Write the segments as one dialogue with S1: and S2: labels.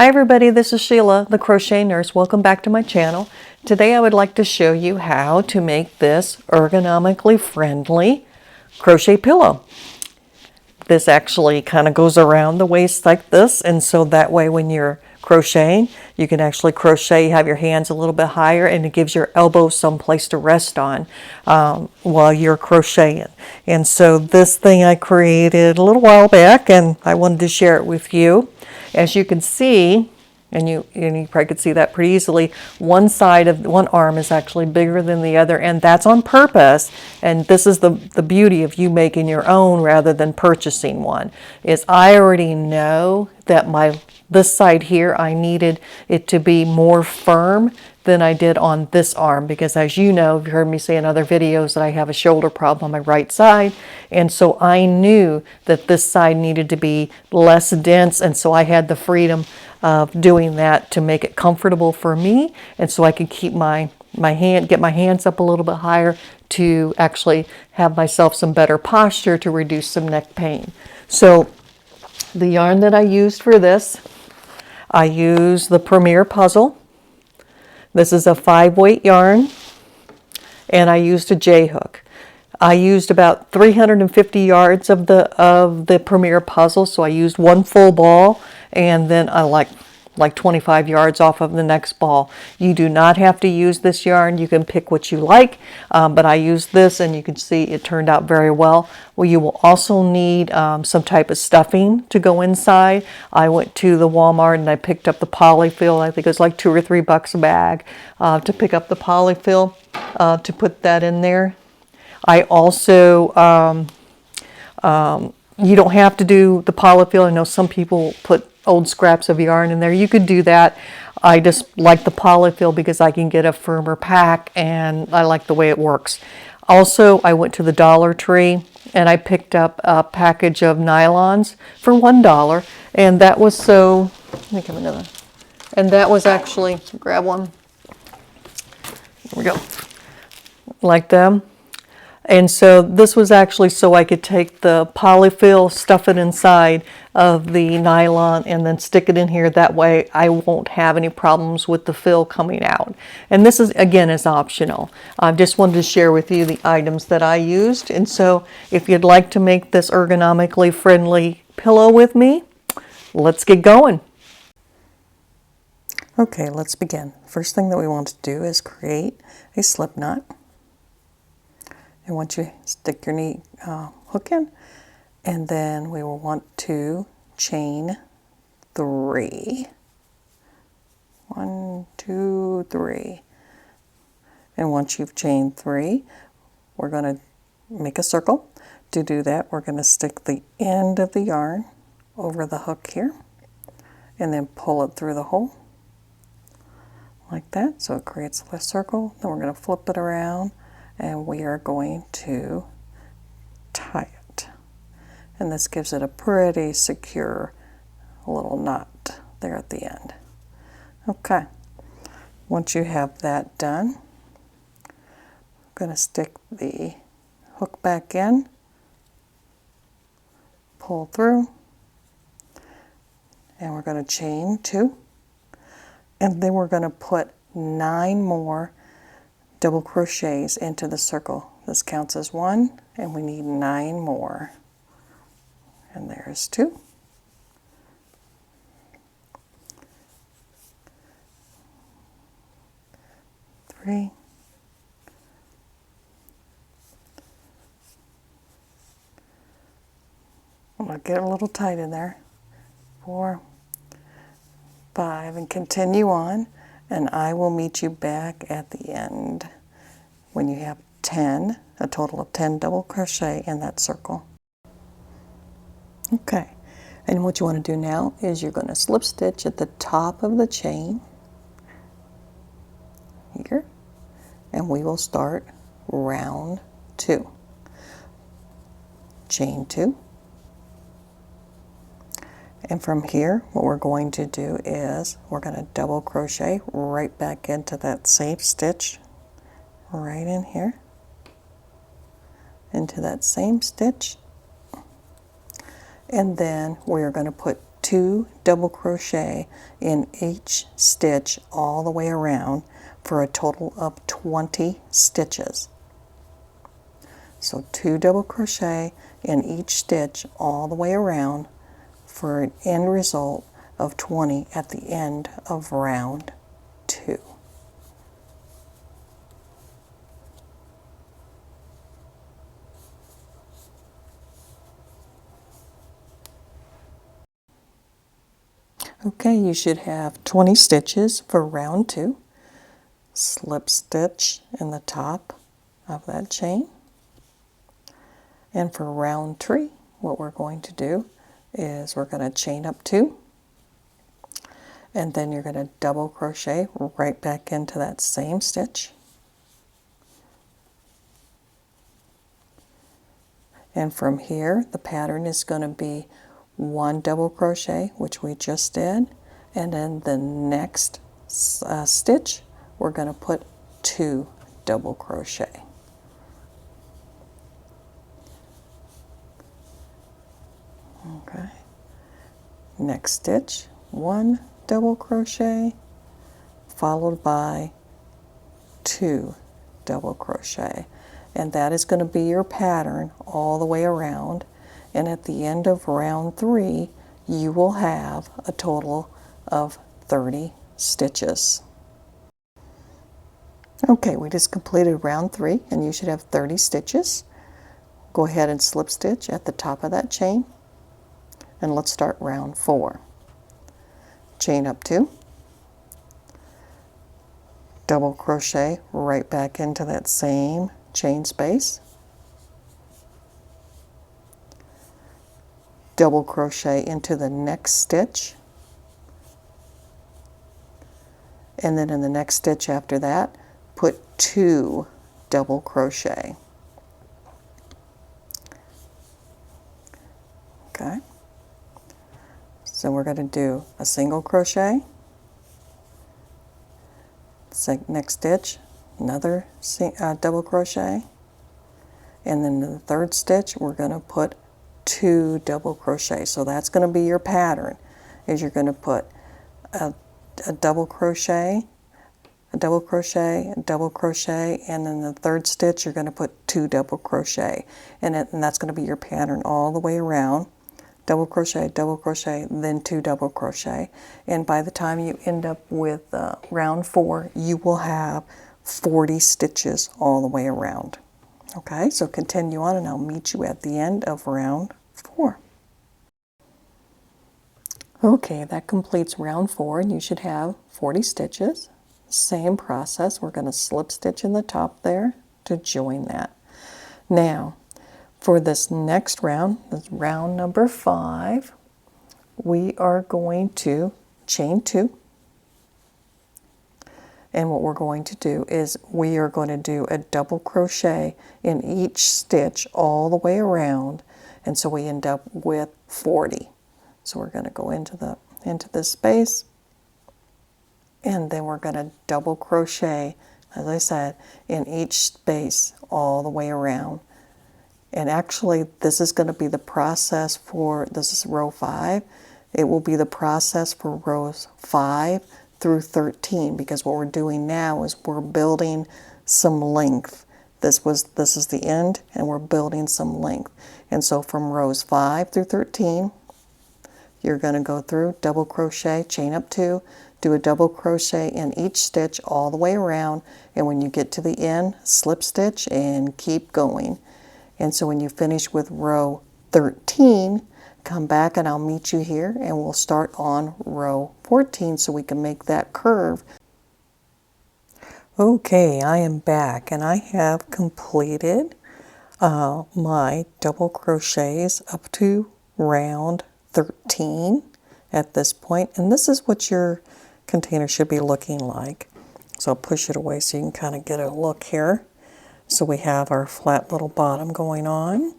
S1: Hi everybody, this is Sheila, the Crochet Nurse. Welcome back to my channel. Today I would like to show you how to make this ergonomically friendly crochet pillow. This actually kind of goes around the waist like this, and so that way when you're crocheting, you can actually crochet, have your hands a little bit higher, and it gives your elbows some place to rest on while you're crocheting. And so this thing I created a little while back, and I wanted to share it with you. As you can see, and you probably could see that pretty easily, one side of one arm is actually bigger than the other, and that's on purpose. And this is the beauty of you making your own rather than purchasing one, is I already know that this side here, I needed it to be more firm than I did on this arm, because as you know, you've heard me say in other videos that I have a shoulder problem on my right side, and so I knew that this side needed to be less dense, and so I had the freedom of doing that to make it comfortable for me, and so I could keep get my hands up a little bit higher to actually have myself some better posture to reduce some neck pain. So the yarn that I used for this, I used the Premier Puzzle. This is a 5-weight yarn, and I used a J-hook. I used about 350 yards of the Premier Puzzle, so I used one full ball, and then I like 25 yards off of the next ball. You do not have to use this yarn. You can pick what you like, but I used this, and you can see it turned out very well. Well, you will also need some type of stuffing to go inside. I went to the Walmart and I picked up the Poly-fil. I think it was like $2 or $3 a bag to pick up the Poly-fil to put that in there. I also, you don't have to do the Poly-fil. I know some people put old scraps of yarn in there. You could do that. I just like the Poly-fil because I can get a firmer pack, and I like the way it works. Also, I went to the Dollar Tree and I picked up a package of nylons for $1, and that was so, let me give another, and that was actually, grab one, here we go, like them. And so this was actually so I could take the Poly-fil, stuff it inside of the nylon, and then stick it in here. That way I won't have any problems with the fill coming out. And this is, again, is optional. I just wanted to share with you the items that I used. And so if you'd like to make this ergonomically friendly pillow with me, let's get going. Okay, let's begin. First thing that we want to do is create a slip knot. And once you stick your knee hook in, and then we will want to chain 3. 1, 2, 3. And once you've chained 3, we're going to make a circle. To do that, we're going to stick the end of the yarn over the hook here, and then pull it through the hole like that, so it creates a circle. Then we're going to flip it around, and we are going to tie it. And this gives it a pretty secure little knot there at the end. Okay, once you have that done, I'm going to stick the hook back in, pull through, and we're going to chain 2. And then we're going to put 9 more double crochets into the circle. This counts as 1, and we need 9 more. And there's 2. 3. 'I'm going to get a little tight in there. 4, 5, and continue on. And I will meet you back at the end when you have 10, a total of 10 double crochet in that circle. Okay, and what you want to do now is you're going to slip stitch at the top of the chain here, and we will start round 2. Chain 2. And from here, what we're going to do is we're going to double crochet right back into that same stitch, right in here, into that same stitch, and then we're going to put 2 double crochet in each stitch all the way around for a total of 20 stitches. So 2 double crochet in each stitch all the way around for an end result of 20 at the end of round 2. Okay, you should have 20 stitches for round 2. Slip stitch in the top of that chain. And for round 3, what we're going to do is we're going to chain up 2, and then you're going to double crochet right back into that same stitch. And from here, the pattern is going to be 1 double crochet, which we just did, and then the next stitch, we're going to put 2 double crochet. Okay. Next stitch, 1 double crochet, followed by 2 double crochet. And that is going to be your pattern all the way around. And at the end of round 3, you will have a total of 30 stitches. Okay, we just completed round 3, and you should have 30 stitches. Go ahead and slip stitch at the top of that chain, and let's start round 4. Chain up 2, double crochet right back into that same chain space, double crochet into the next stitch, and then in the next stitch after that, put 2 double crochet. Okay, so we're going to do a single crochet, next stitch, another double crochet, and then in the third stitch we're going to put 2 double crochet. So that's going to be your pattern, is you're going to put a double crochet, a double crochet, a double crochet, and in the third stitch you're going to put 2 double crochet, and that's going to be your pattern all the way around. Double crochet, then 2 double crochet, and by the time you end up with round 4, you will have 40 stitches all the way around. Okay, so continue on, and I'll meet you at the end of round 4. Okay, that completes round 4, and you should have 40 stitches. Same process, we're going to slip stitch in the top there to join that. Now, for this next round, this round number 5, we are going to chain 2. And what we're going to do is we are going to do a double crochet in each stitch all the way around, and so we end up with 40. So we're going to go into this space, and then we're going to double crochet, as I said, in each space all the way around. And actually, this is going to be the process for, this is row 5. It will be the process for rows 5 through 13, because what we're doing now is we're building some length. This is the end, and we're building some length. And so from rows 5 through 13, you're going to go through, double crochet, chain up 2, do a double crochet in each stitch all the way around, and when you get to the end, slip stitch and keep going. And so when you finish with row 13, come back and I'll meet you here, and we'll start on row 14 so we can make that curve. Okay, I am back, and I have completed my double crochets up to round 13 at this point, and this is what your container should be looking like. So I'll push it away so you can kind of get a look here. So we have our flat little bottom going on,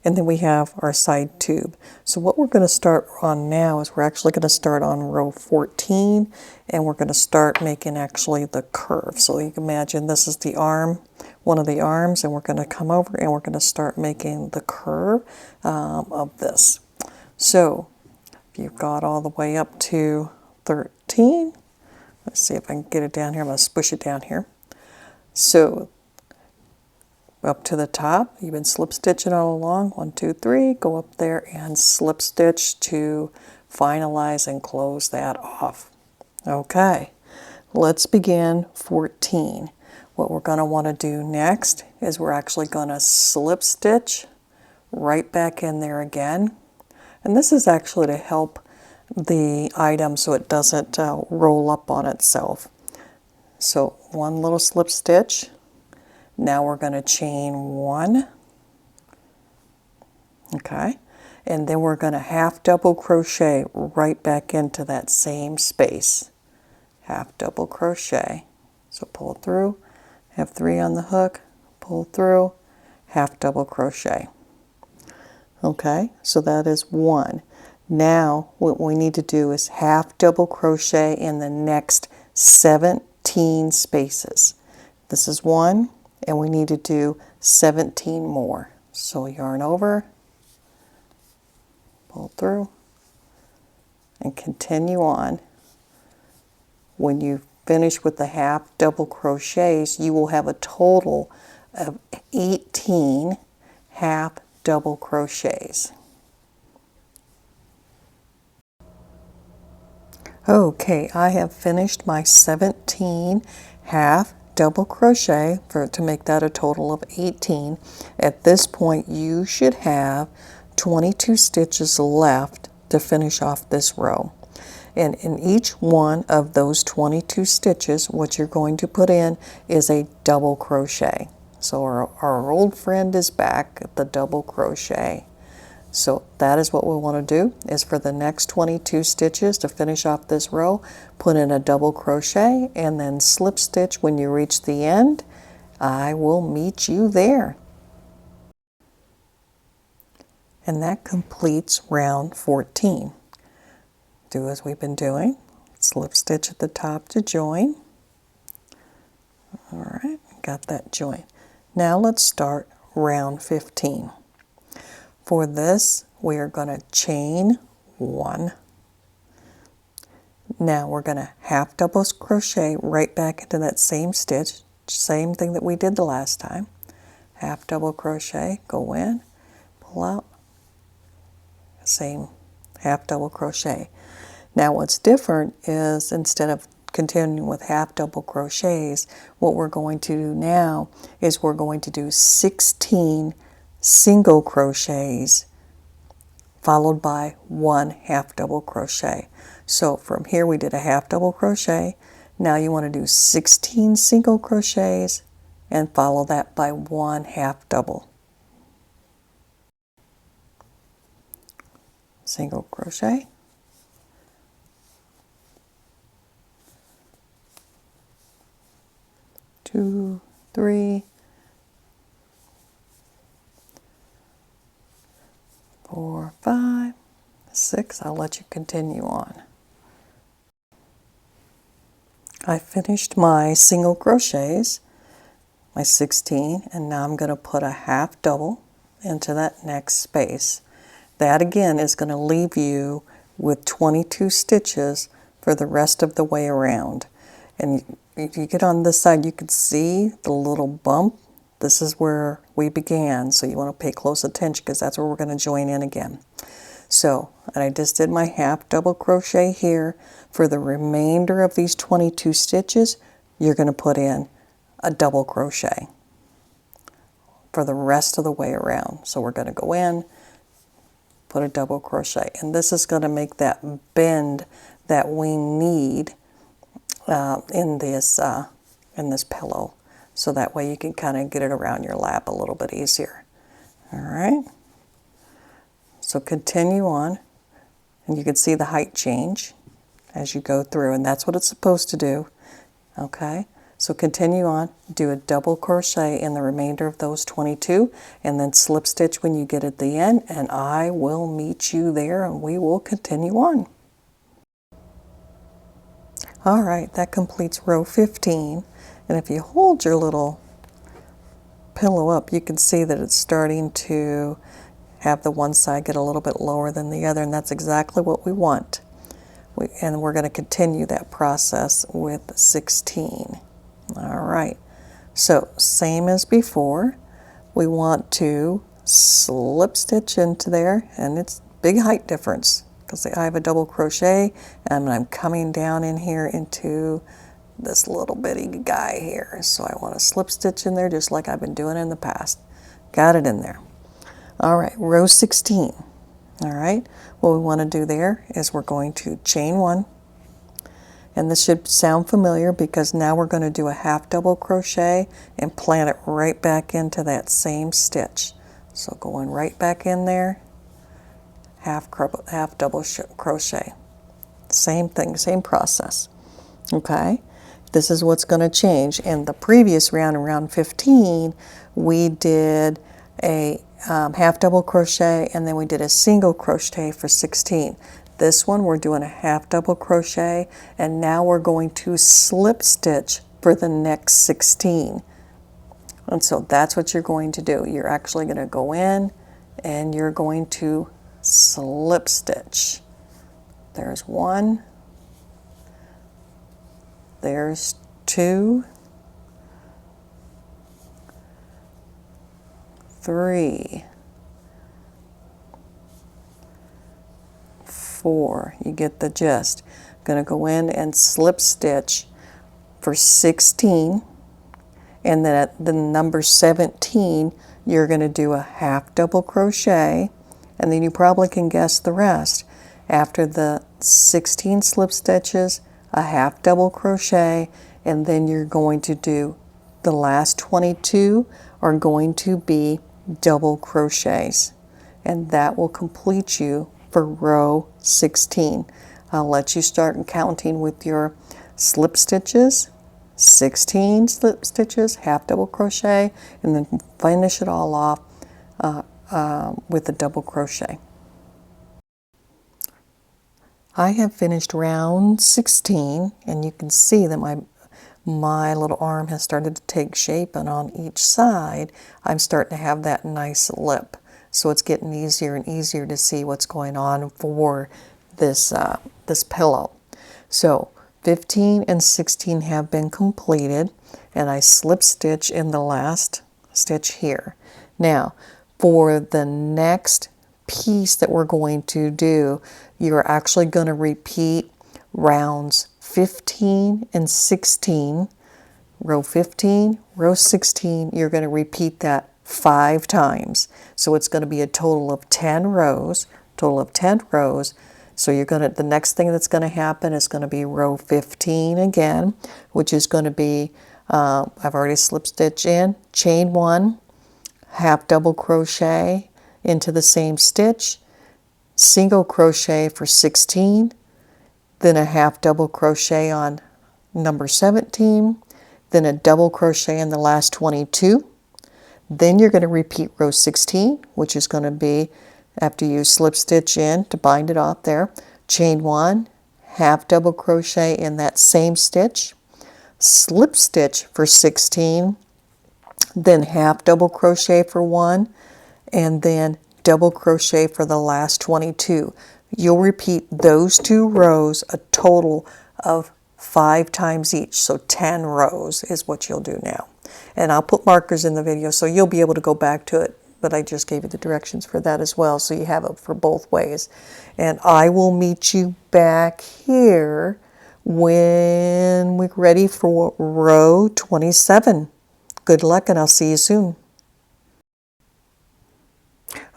S1: and then we have our side tube. So what we're going to start on now is we're actually going to start on row 14, and we're going to start making actually the curve. So you can imagine this is the arm, one of the arms, and we're going to come over and we're going to start making the curve of this. So If you've got all the way up to 13, let's see if I can get it down here. I'm going to squish it down here. So up to the top, you've been slip stitching all along. 1, 2, 3, go up there and slip stitch to finalize and close that off. Okay, let's begin 14. What we're going to want to do next is we're actually going to slip stitch right back in there again. And this is actually to help the item so it doesn't roll up on itself. So one little slip stitch. Now we're going to chain 1. Okay, and then we're going to half double crochet right back into that same space. Half double crochet. So pull through, have 3 on the hook, pull through, half double crochet. Okay, so that is 1. Now what we need to do is half double crochet in the next 17 spaces. This is 1, and we need to do 17 more. So yarn over, pull through, and continue on. When you finish with the half double crochets, you will have a total of 18 half double crochets. Okay, I have finished my 17 half double crochet to make that a total of 18. At this point, you should have 22 stitches left to finish off this row. And in each one of those 22 stitches, what you're going to put in is a double crochet. So our old friend is back at the double crochet. So that is what we want to do, is for the next 22 stitches to finish off this row, put in a double crochet and then slip stitch when you reach the end. I will meet you there. And that completes round 14. Do as we've been doing. Slip stitch at the top to join. All right, got that join. Now let's start round 15. For this, we are going to chain 1. Now we're going to half double crochet right back into that same stitch, same thing that we did the last time. Half double crochet, go in, pull out, same half double crochet. Now what's different is, instead of continuing with half double crochets, what we're going to do now is we're going to do 16 single crochets followed by 1 half double crochet. So from here we did a half double crochet. Now you want to do 16 single crochets and follow that by 1 half double. Single crochet, 2, 3, 4, 5, 6. I'll let you continue on. I finished my single crochets, my 16, and now I'm going to put a half double into that next space. That again is going to leave you with 22 stitches for the rest of the way around. And if you get on this side, you can see the little bump. This is where we began, so you want to pay close attention because that's where we're going to join in again. So, and I just did my half double crochet here. For the remainder of these 22 stitches, you're going to put in a double crochet for the rest of the way around. So we're going to go in, put a double crochet, and this is going to make that bend that we need in this pillow, so that way you can kind of get it around your lap a little bit easier. All right, so continue on, and you can see the height change as you go through, and that's what it's supposed to do. Okay, so continue on, do a double crochet in the remainder of those 22, and then slip stitch when you get at the end, and I will meet you there and we will continue on. All right, that completes row 15, and if you hold your little pillow up, you can see that it's starting to have the one side get a little bit lower than the other, and that's exactly what we want. And we're going to continue that process with 16. All right, so same as before, we want to slip stitch into there, and it's big height difference because I have a double crochet, and I'm coming down in here into this little bitty guy here. So I want to slip stitch in there just like I've been doing in the past. Got it in there. All right, row 16. All right, what we want to do there is we're going to chain one, and this should sound familiar because now we're going to do a half double crochet and plant it right back into that same stitch. So going right back in there, half double crochet. Same thing, same process. Okay, this is what's going to change. In the previous round, in round 15, we did a half double crochet, and then we did a single crochet for 16. This one we're doing a half double crochet, and now we're going to slip stitch for the next 16. And so that's what you're going to do. You're actually going to go in and you're going to slip stitch. There's one, there's two, 3, 4. You get the gist. I'm going to go in and slip stitch for 16, and then at the number 17 you're going to do a half double crochet, and then you probably can guess the rest. After the 16 slip stitches, a half double crochet, and then you're going to do the last 22 are going to be double crochets, and that will complete you for row 16. I'll let you start counting with your slip stitches, 16 slip stitches, half double crochet, and then finish it all off with a double crochet. I have finished round 16, and you can see that my little arm has started to take shape, and on each side I'm starting to have that nice lip. So it's getting easier and easier to see what's going on for this, this pillow. So 15 and 16 have been completed, and I slip stitch in the last stitch here. Now for the next piece that we're going to do, you're actually going to repeat rounds 15 and 16, row 15, row 16, you're going to repeat that 5 times. So it's going to be a total of 10 rows, So you're going to, the next thing that's going to happen is going to be row 15 again, which is going to be, I've already slip stitch in, chain 1, half double crochet into the same stitch, single crochet for 16, then a half double crochet on number 17, then a double crochet in the last 22. Then you're going to repeat row 16, which is going to be after you slip stitch in to bind it off there, chain 1, half double crochet in that same stitch, slip stitch for 16, then half double crochet for 1, and then double crochet for the last 22. You'll repeat those 2 rows a total of 5 times each, so 10 rows is what you'll do now. And I'll put markers in the video so you'll be able to go back to it, but I just gave you the directions for that as well, so you have it for both ways. And I will meet you back here when we're ready for row 27. Good luck, and I'll see you soon.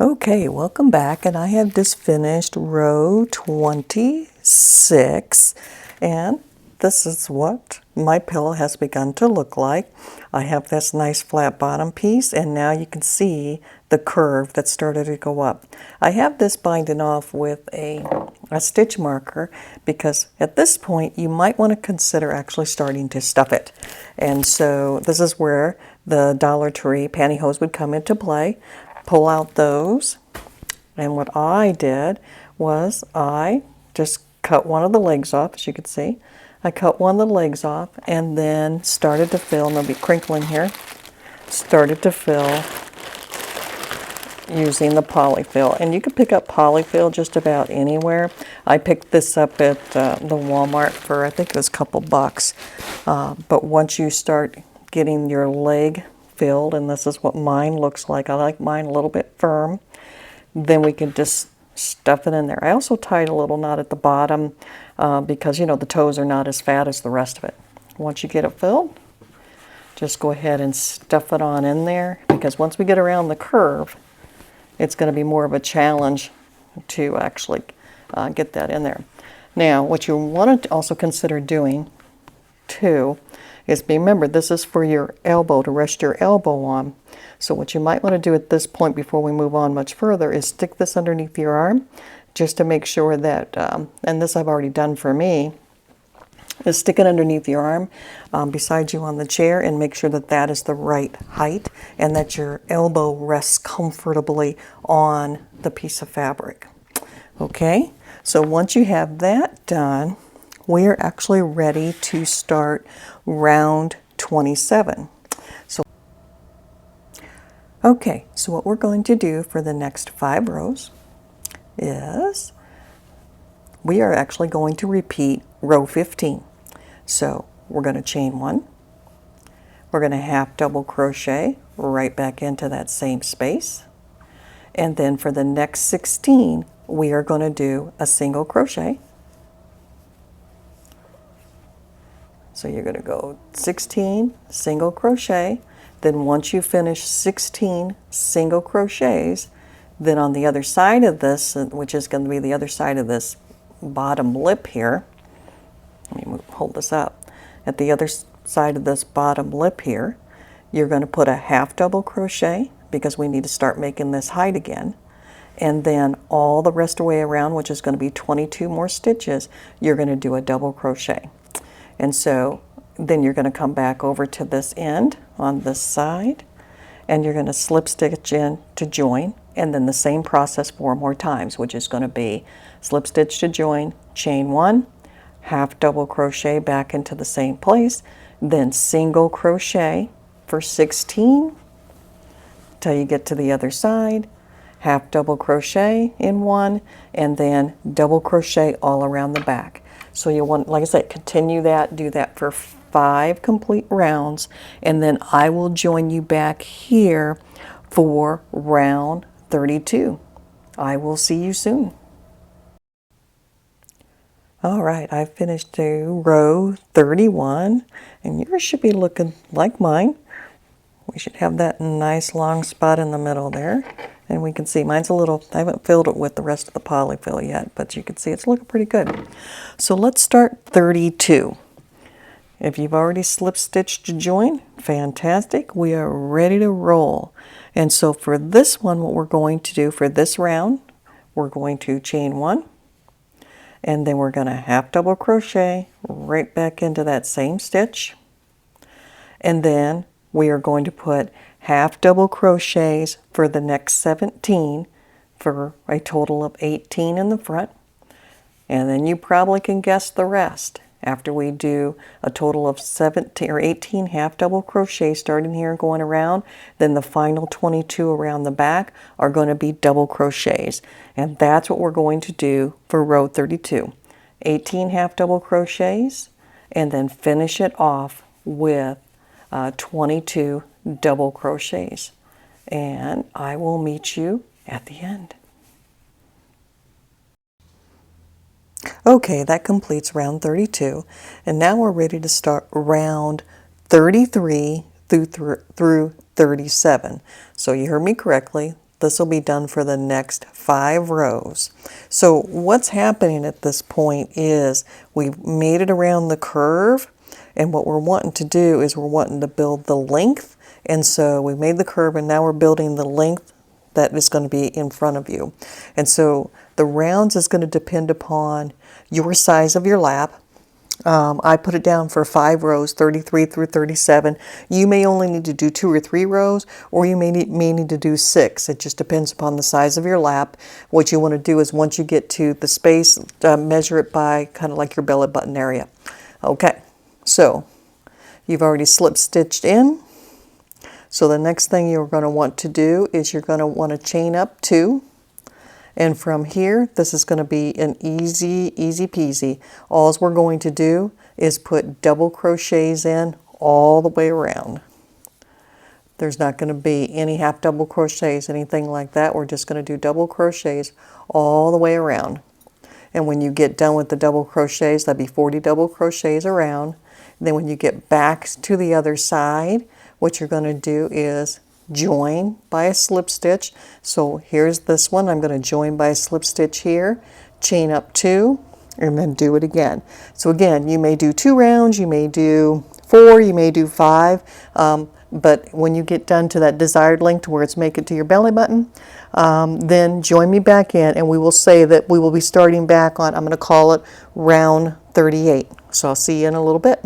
S1: Okay, welcome back, and I have just finished row 26, and this is what my pillow has begun to look like. I have this nice flat bottom piece, and now you can see the curve that started to go up. I have this binding off with a stitch marker because at this point you might want to consider actually starting to stuff it. And so this is where the Dollar Tree pantyhose would come into play. Pull out those, and what I did was I just cut one of the legs off, as you can see. I cut one of the legs off and then started to fill, and there'll be crinkling here, started to fill using the Poly-fil, and you can pick up Poly-fil just about anywhere. I picked this up at the Walmart for, I think it was a couple bucks, but once you start getting your leg filled, and this is what mine looks like, I like mine a little bit firm, then we can just stuff it in there. I also tied a little knot at the bottom because, you know, the toes are not as fat as the rest of it. Once you get it filled, just go ahead and stuff it on in there, because once we get around the curve, it's going to be more of a challenge to actually get that in there. Now, what you want to also consider doing, too, is remember, this is for your elbow, to rest your elbow on. So what you might want to do at this point before we move on much further is stick this underneath your arm, just to make sure that, and this I've already done for me, is stick it underneath your arm beside you on the chair and make sure that that is the right height and that your elbow rests comfortably on the piece of fabric. Okay, so once you have that done, we are actually ready to start round 27. Okay, so what we're going to do for the next 5 rows is we are actually going to repeat row 15. So we're going to chain 1, we're going to half double crochet right back into that same space, and then for the next 16 we are going to do a single crochet. So you're going to go 16 single crochet, then once you finish 16 single crochets, then on the other side of this, which is going to be the other side of this bottom lip here, let me hold this up. At the other side of this bottom lip here, you're going to put a half double crochet because we need to start making this height again. And then all the rest of the way around, which is going to be 22 more stitches, you're going to do a double crochet. And so then you're going to come back over to this end on this side, and you're going to slip stitch in to join, and then the same process 4 more times, which is going to be slip stitch to join, chain 1, half double crochet back into the same place, then single crochet for 16 till you get to the other side, half double crochet in 1, and then double crochet all around the back. So you want, like I said, continue that, do that for 5 complete rounds, and then I will join you back here for round 32. I will see you soon. All right, I've finished row 31, and yours should be looking like mine. We should have that nice long spot in the middle there. And we can see mine's a little, I haven't filled it with the rest of the Poly-fil yet, but you can see it's looking pretty good. So let's start 32. If you've already slip stitched to join, fantastic. We are ready to roll. And so for this one, what we're going to do for this round, we're going to chain 1, and then we're going to half double crochet right back into that same stitch. And then we are going to put half double crochets for the next 17 for a total of 18 in the front. And then you probably can guess the rest. After we do a total of 17 or 18 half double crochets starting here and going around, then the final 22 around the back are going to be double crochets. And that's what we're going to do for row 32. 18 half double crochets, and then finish it off with 22 double crochets. And I will meet you at the end. Okay, that completes round 32, and now we're ready to start round 33 through 37. So you heard me correctly. This will be done for the next 5 rows. So what's happening at this point is we've made it around the curve, and what we're wanting to do is we're wanting to build the length. And so we made the curve, and now we're building the length that is going to be in front of you. And so the rounds is going to depend upon your size of your lap. I put it down for 5 rows, 33 through 37. You may only need to do 2 or 3 rows, or you may need to do 6. It just depends upon the size of your lap. What you want to do is once you get to the space, measure it by kind of like your belly button area. Okay, so you've already slip stitched in. So the next thing you're going to want to do is you're going to want to chain up 2. And from here, this is going to be an easy peasy. All we're going to do is put double crochets in all the way around. There's not going to be any half double crochets, anything like that. We're just going to do double crochets all the way around. And when you get done with the double crochets, that'd be 40 double crochets around. Then when you get back to the other side, what you're going to do is join by a slip stitch. So here's this one. I'm going to join by a slip stitch here, chain up 2, and then do it again. So again, you may do 2 rounds, you may do 4, you may do 5, but when you get done to that desired length to where it's make it to your belly button, then join me back in, and we will say that we will be starting back on, I'm going to call it round 38. So I'll see you in a little bit.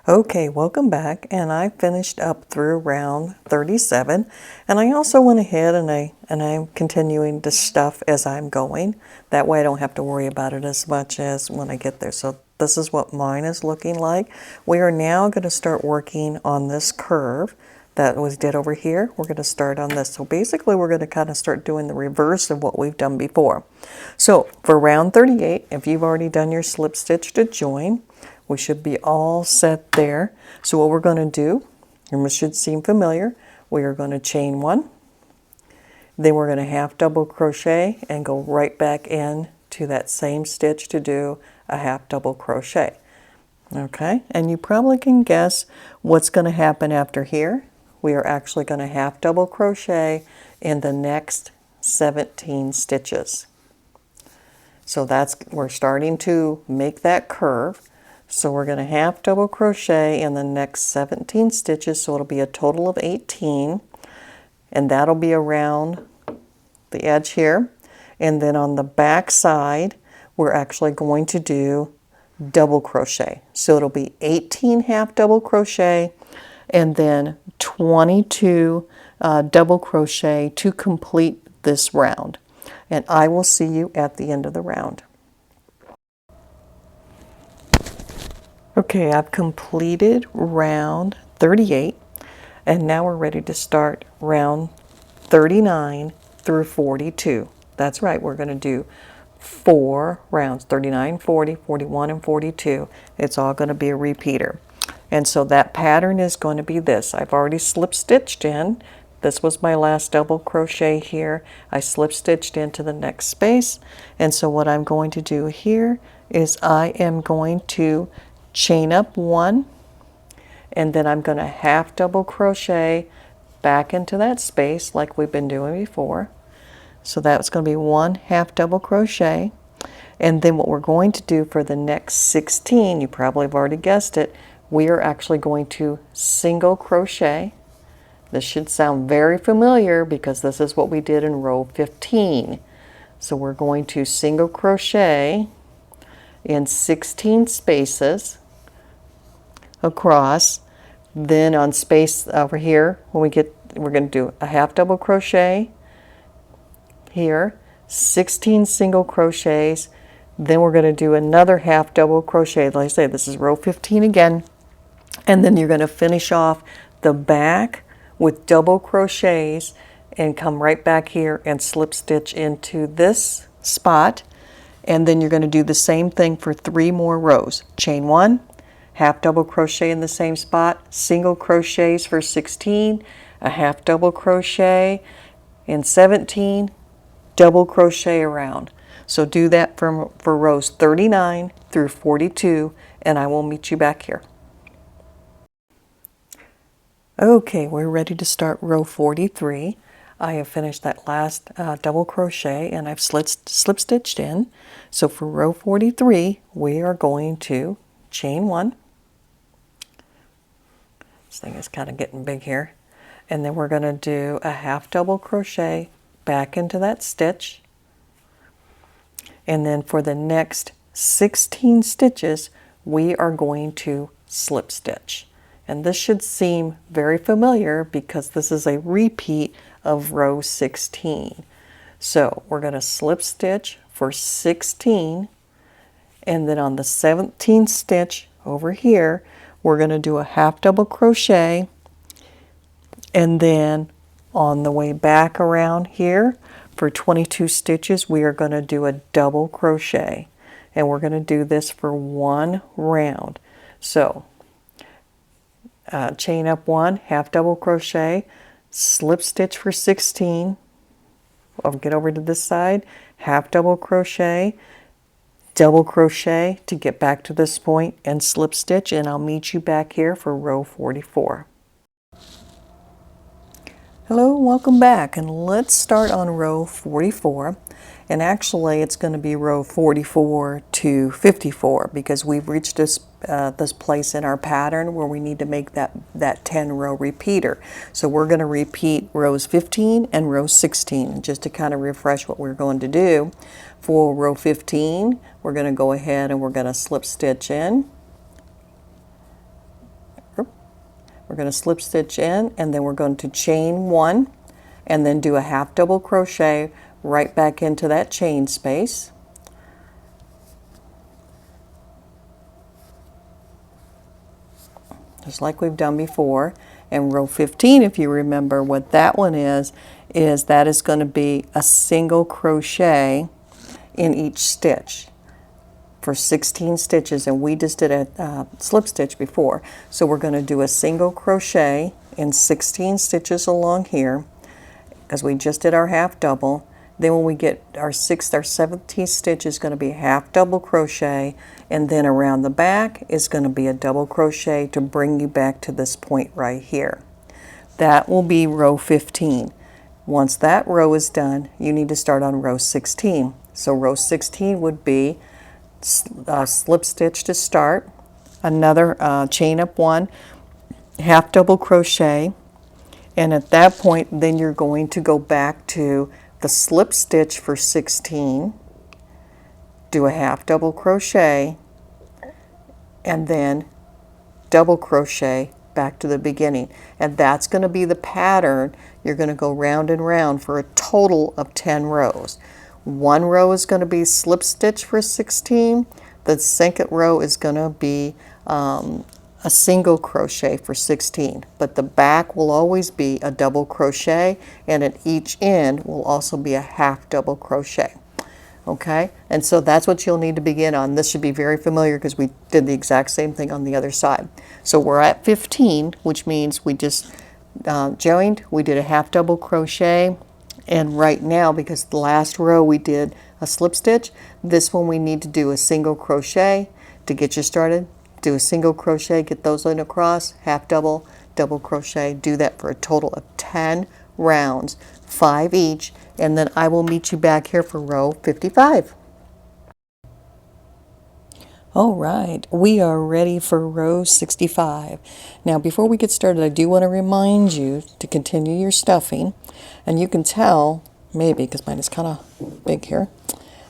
S1: Okay, welcome back, and I finished up through round 37, and I also went ahead and I'm continuing to stuff as I'm going. That way I don't have to worry about it as much as when I get there. So this is what mine is looking like. We are now going to start working on this curve that was did over here. We're going to start on this. So basically we're going to kind of start doing the reverse of what we've done before. So for round 38, if you've already done your slip stitch to join, we should be all set there. So what we're going to do, and this should seem familiar, we are going to chain 1, then we're going to half double crochet and go right back in to that same stitch to do a half double crochet. Okay, and you probably can guess what's going to happen after here. We are actually going to half double crochet in the next 17 stitches. So we're starting to make that curve. So we're going to half double crochet in the next 17 stitches, so it'll be a total of 18, and that'll be around the edge here. And then on the back side, we're actually going to do double crochet. So it'll be 18 half double crochet and then 22 double crochet to complete this round. And I will see you at the end of the round. Okay, I've completed round 38, and now we're ready to start round 39 through 42. That's right, we're going to do 4 rounds, 39, 40, 41, and 42. It's all going to be a repeater. And so that pattern is going to be this. I've already slip stitched in. This was my last double crochet here. I slip stitched into the next space. And so what I'm going to do here is I am going to chain up 1, and then I'm going to half double crochet back into that space like we've been doing before. So that's going to be 1 half double crochet, and then what we're going to do for the next 16, you probably have already guessed it, we are actually going to single crochet. This should sound very familiar because this is what we did in row 15. So we're going to single crochet in 16 spaces across. Then on space over here, we're going to do a half double crochet here, 16 single crochets, then we're going to do another half double crochet. Like I say, this is row 15 again, and then you're going to finish off the back with double crochets and come right back here and slip stitch into this spot, and then you're going to do the same thing for 3 more rows. Chain 1, half double crochet in the same spot, single crochets for 16, a half double crochet in 17, double crochet around. So do that for rows 39 through 42, and I will meet you back here. Okay, we're ready to start row 43. I have finished that last double crochet and I've slip stitched in. So for row 43, we are going to chain 1. This thing is kind of getting big here. And then we're going to do a half double crochet back into that stitch. And then for the next 16 stitches, we are going to slip stitch. And this should seem very familiar because this is a repeat of row 16. So we're going to slip stitch for 16, and then on the 17th stitch over here, we're going to do a half double crochet, and then on the way back around here for 22 stitches we are going to do a double crochet, and we're going to do this for one round. So chain up 1, half double crochet, slip stitch for 16. I'll get over to this side, half double crochet, double crochet to get back to this point, and slip stitch, and I'll meet you back here for row 44. Hello, welcome back, and let's start on row 44. And actually it's going to be row 44 to 54 because we've reached this place in our pattern where we need to make that 10 row repeater. So we're going to repeat rows 15 and row 16 just to kind of refresh what we're going to do. For row 15 we're going to go ahead and we're going to slip stitch in. We're going to slip stitch in, and then we're going to chain 1 and then do a half double crochet right back into that chain space. Just like we've done before. And row 15, if you remember what that one is that is going to be a single crochet in each stitch for 16 stitches, and we just did a slip stitch before. So we're going to do a single crochet in 16 stitches along here because we just did our half double. Then when we get our 6th or 17th stitch is going to be a half double crochet, and then around the back is going to be a double crochet to bring you back to this point right here. That will be row 15. Once that row is done, you need to start on row 16. So row 16 would be slip stitch to start, another chain up 1, half double crochet, and at that point then you're going to go back to the slip stitch for 16, do a half double crochet, and then double crochet back to the beginning. And that's going to be the pattern. You're going to go round and round for a total of 10 rows. One row is going to be slip stitch for 16. The second row is going to be a single crochet for 16, but the back will always be a double crochet, and at each end will also be a half double crochet. Okay, and so that's what you'll need to begin on. This should be very familiar because we did the exact same thing on the other side. So we're at 15, which means we just joined, we did a half double crochet, and right now, because the last row we did a slip stitch, this one we need to do a single crochet to get you started. Do a single crochet, get those in across, half double, double crochet. Do that for a total of 10 rounds, 5 each, and then I will meet you back here for row 55. All right, we are ready for row 65. Now before we get started, I do want to remind you to continue your stuffing, and you can tell, maybe because mine is kind of big here,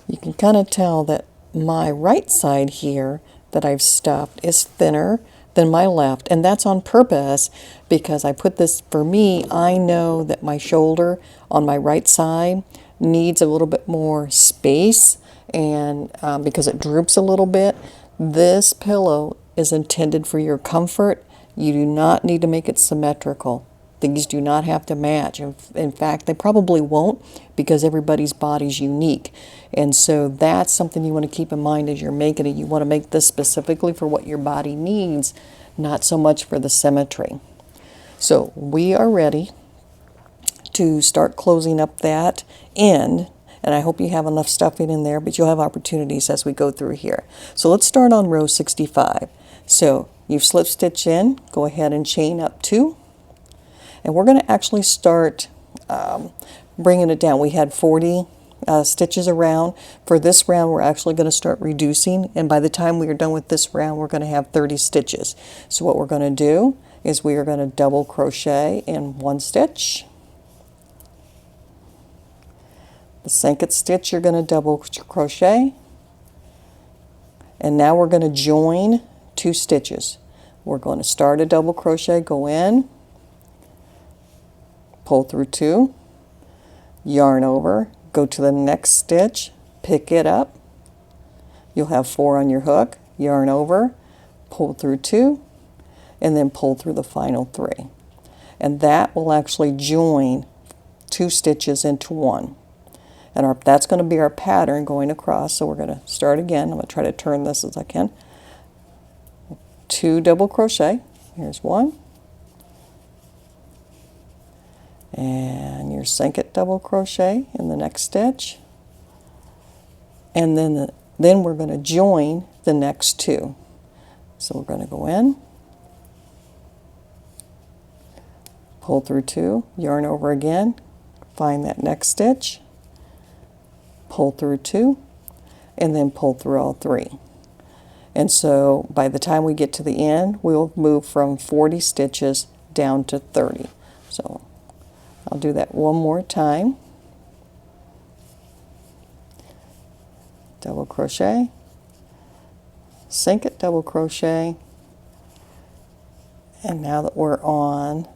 S1: you can kind of tell that my right side here that I've stuffed is thinner than my left, and that's on purpose because I put this, for me, I know that my shoulder on my right side needs a little bit more space, and because it droops a little bit. This pillow is intended for your comfort. You do not need to make it symmetrical. These do not have to match. In fact, they probably won't because everybody's body's unique. And so that's something you want to keep in mind as you're making it. You want to make this specifically for what your body needs, not so much for the symmetry. So we are ready to start closing up that end. And I hope you have enough stuffing in there, but you'll have opportunities as we go through here. So let's start on row 65. So you've slip stitch in, go ahead and chain up 2. And we're going to actually start bringing it down. We had 40 stitches around. For this round, we're actually going to start reducing. And by the time we are done with this round, we're going to have 30 stitches. So what we're going to do is we are going to double crochet in 1 stitch. The second stitch, you're going to double crochet. And now we're going to join 2 stitches. We're going to start a double crochet, go in, pull through 2, yarn over, go to the next stitch, pick it up. You'll have 4 on your hook, yarn over, pull through 2, and then pull through the final 3. And that will actually join 2 stitches into one. And that's going to be our pattern going across. So we're going to start again. I'm going to try to turn this as I can. 2 double crochet. Here's 1. And your second double crochet in the next stitch. And then we're going to join the next 2. So we're going to go in, pull through 2, yarn over again, find that next stitch, pull through 2, and then pull through all 3. And so by the time we get to the end, we'll move from 40 stitches down to 30. So I'll do that one more time. Double crochet, second double crochet, and now that we're on,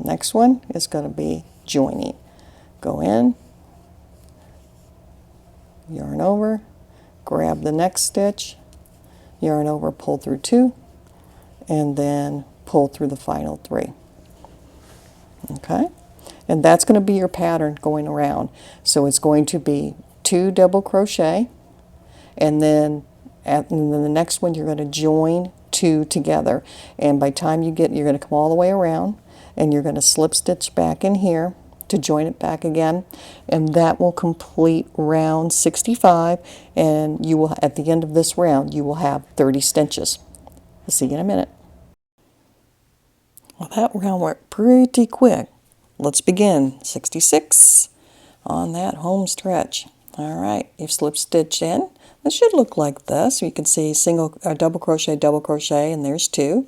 S1: next one is going to be joining. Go in, yarn over, grab the next stitch, yarn over, pull through 2, and then pull through the final 3. Okay, and that's going to be your pattern going around. So it's going to be 2 double crochet, and then the next one you're going to join 2 together, and by the time you're going to come all the way around, and you're going to slip stitch back in here to join it back again, and that will complete round 65, and you will, at the end of this round, you will have 30 stitches. I'll see you in a minute. Well, that round went pretty quick. Let's begin 66 on that home stretch. All right, you've slip stitched in. This should look like this. You can see double crochet, and there's 2.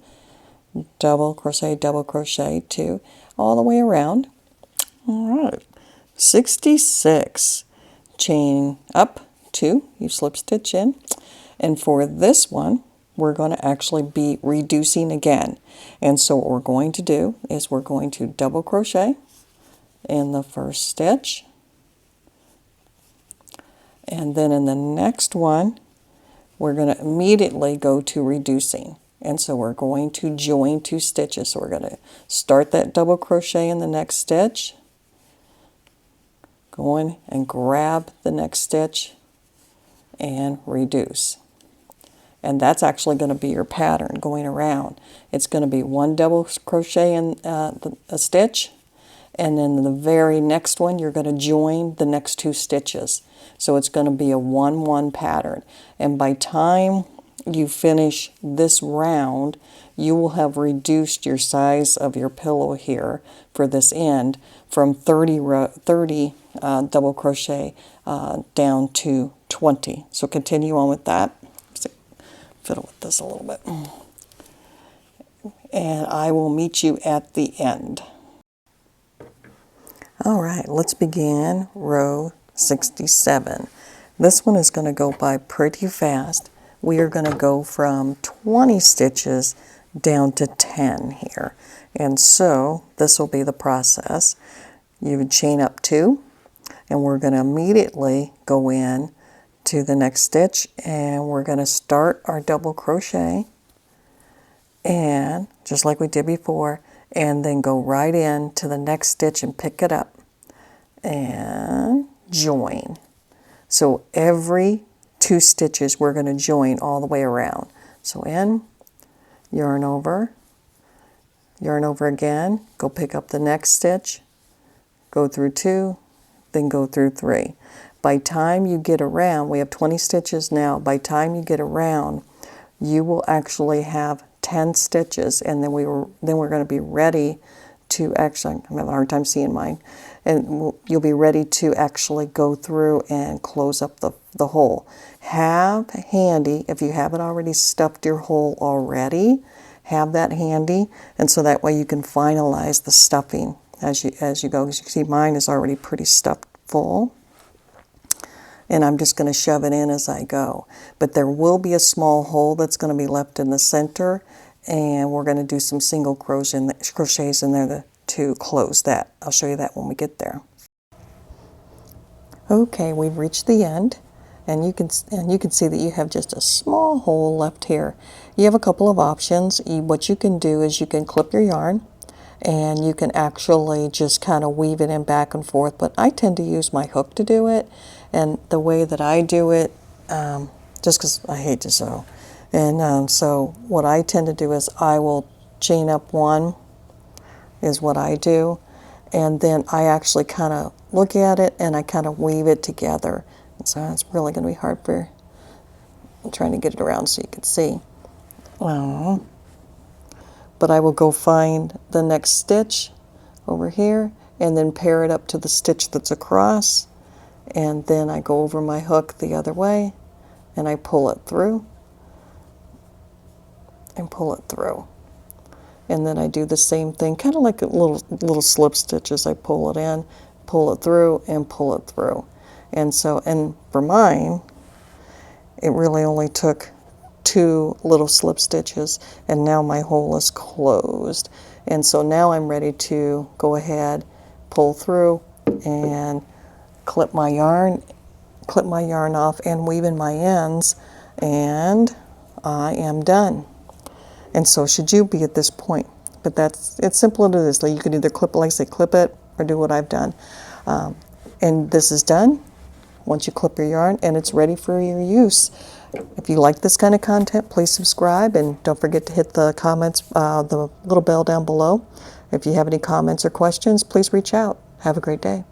S1: Double crochet, 2, all the way around. All right, 66. Chain up 2, you slip stitch in. And for this one, we're going to actually be reducing again. And so what we're going to do is we're going to double crochet in the first stitch. And then in the next one, we're going to immediately go to reducing. And so we're going to join 2 stitches. So we're going to start that double crochet in the next stitch, go in and grab the next stitch and reduce. And that's actually going to be your pattern going around. It's going to be 1 double crochet in a stitch, and then the very next one you're going to join the next 2 stitches. So it's going to be a 1-1 pattern. And by time you finish this round, you will have reduced your size of your pillow here for this end from 30 double crochet down to 20. So continue on with that. Fiddle with this a little bit. And I will meet you at the end. All right, let's begin row 67. This one is going to go by pretty fast. We are going to go from 20 stitches down to 10 here. And so this will be the process. You would chain up 2, and we're going to immediately go in to the next stitch, and we're going to start our double crochet, and just like we did before, and then go right in to the next stitch and pick it up and join. So every 2 stitches we're going to join all the way around. So in, yarn over again, go pick up the next stitch, go through 2, then go through 3. By time you get around, we have 20 stitches now. By time you get around, you will actually have 10 stitches, and then we're going to be ready to actually, I'm having a hard time seeing mine, and you'll be ready to actually go through and close up the hole. Have handy, if you haven't already stuffed your hole already, have that handy, and so that way you can finalize the stuffing as you go. As you can see, mine is already pretty stuffed full, and I'm just going to shove it in as I go. But there will be a small hole that's going to be left in the center, and we're going to do some single crochets in there to close that. I'll show you that when we get there. Okay, we've reached the end, and you can see that you have just a small hole left here. You have a couple of options. What you can do is you can clip your yarn, and you can actually just kind of weave it in back and forth, but I tend to use my hook to do it. And the way that I do it, just because I hate to sew, and so what I tend to do is I will chain up one, is what I do, and then I actually kind of look at it and I kind of weave it together. And so it's really going to be hard for, I'm trying to get it around so you can see. But I will go find the next stitch over here and then pair it up to the stitch that's across, and then I go over my hook the other way and I pull it through and pull it through. And then I do the same thing, kind of like a little slip stitches. I pull it in, pull it through, and pull it through. And so, and for mine, it really only took 2 little slip stitches, and now my hole is closed. And so now I'm ready to go ahead, pull through, and clip my yarn off and weave in my ends, and I am done. And so should you be at this point. But it's simple to do this. Like you can either clip, like I say, clip it, or do what I've done. And this is done once you clip your yarn, and it's ready for your use. If you like this kind of content, please subscribe, and don't forget to hit the comments, the little bell down below. If you have any comments or questions, please reach out. Have a great day.